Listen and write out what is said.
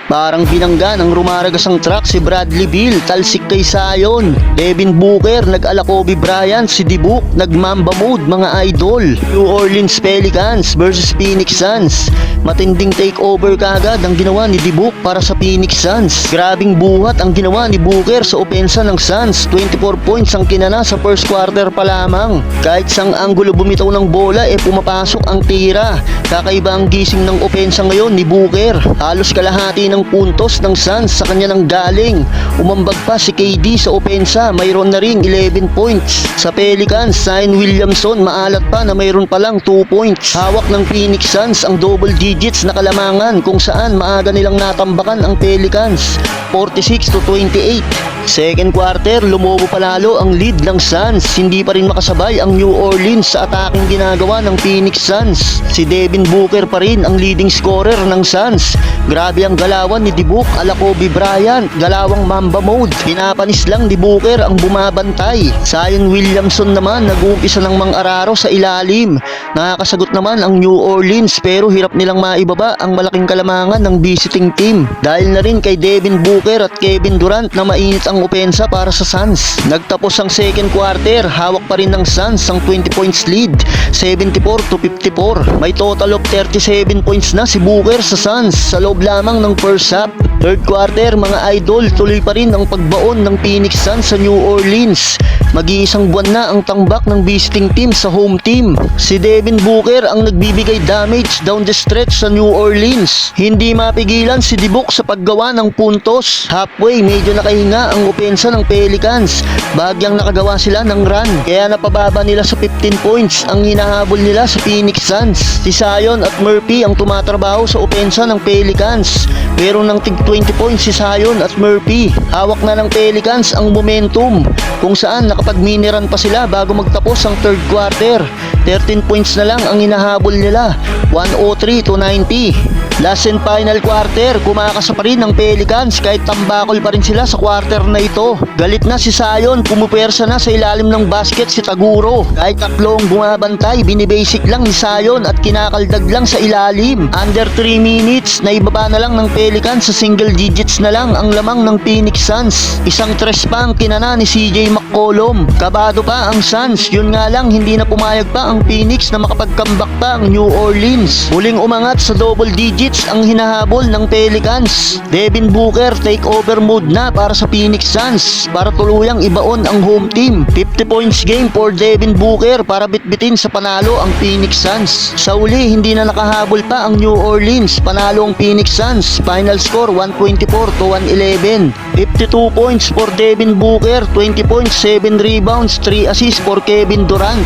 Parang binangga ng rumaragasang truck si Bradley Beal, talsik kay Zion. Devin Booker, nag-ala Kobe Bryant, si Dibuk, nag-Mamba mode mga idol. New Orleans Pelicans versus Phoenix Suns. Matinding takeover kagad ang ginawa ni Dibuk para sa Phoenix Suns. Grabing buhat ang ginawa ni Booker sa opensa ng Suns. 24 points ang kinana sa first quarter pa lamang. Kahit sang anggulo bumitaw ng bola pumapasok ang tira. Kakaiba ang gising ng opensa ngayon ni Booker. Halos kalahati ng puntos ng Suns sa kanya nang galing. Umambag pa si KD sa opensa, mayroon na ring 11 points. Sa Pelicans, Zion Williamson maalat pa na mayroon palang 2 points. Hawak ng Phoenix Suns ang double digits na kalamangan kung saan maaga nilang natambakan ang Pelicans, 46-28. Second quarter, lumobo palalo ang lead ng Suns. Hindi pa rin makasabay ang New Orleans sa ataking ginagawa ng Phoenix Suns. Si Devin Booker pa rin ang leading scorer ng Suns. Grabe ang galawan ni Dibuk ala Kobe Bryant, galawang Mamba mode. Pinapanis lang ni Booker ang bumabantay. Zion Williamson naman nag-uumpisa ng mang-araro sa ilalim. Nakakasagot naman ang New Orleans pero hirap nilang maibaba ang malaking kalamangan ng visiting team. Dahil na rin kay Devin Booker at Kevin Durant na mainit ang opensa para sa Suns. Nagtapos ang second quarter, hawak pa rin ng Suns ang 20 points lead, 74-54. May total of 37 points na si Booker sa Suns sa loob lamang ng first half. Third quarter, mga idol, tuloy pa rin ang pagbaon ng Phoenix Suns sa New Orleans. Mag-iisang buwan na ang tambak ng visiting team sa home team. Si Devin Booker ang nagbibigay damage down the stretch sa New Orleans. Hindi mapigilan si Dibuk sa paggawa ng puntos. Halfway, medyo nakahinga ang opensa ng Pelicans. Bagyang nakagawa sila ng run, kaya napababa nila sa 15 points ang hinahabol nila sa Phoenix Suns. Si Zion at Murphy ang tumatrabaho sa opensa ng Pelicans. Meron ng tig 20 points si Zion at Murphy. Hawak na ng Pelicans ang momentum, kung saan nakapag-mini-run pa sila bago magtapos ang third quarter. 13 points na lang ang hinahabol nila, 103-90. Last and final quarter, kumakasa pa rin ng Pelicans kahit tambakol pa rin sila sa quarter na ito. Galit na si Zion, pumupersa na sa ilalim ng basket si Taguro. Kahit tatlong bumabantay, binibasic lang ni Zion at kinakaldag lang sa ilalim. Under 3 minutes, naibaba na lang ng Pelicans sa single digits na lang ang lamang ng Phoenix Suns. Isang tres pa ang kinana ni CJ McCollum. Kabado pa ang Suns, yun nga lang hindi na pumayag pa ang Phoenix na makapag-comeback pa ang New Orleans. Muling umangat sa double digits ang hinahabol ng Pelicans. Devin Booker take over mode na para sa Phoenix Suns para tuluyang ibaon ang home team. 50 points game for Devin Booker para bitbitin sa panalo ang Phoenix Suns. Sa uli, hindi na nakahabol pa ang New Orleans. Panalo ang Phoenix Suns. Final score 124-111. 52 points for Devin Booker, 20 points, 7 rebounds, 3 assists for Kevin Durant.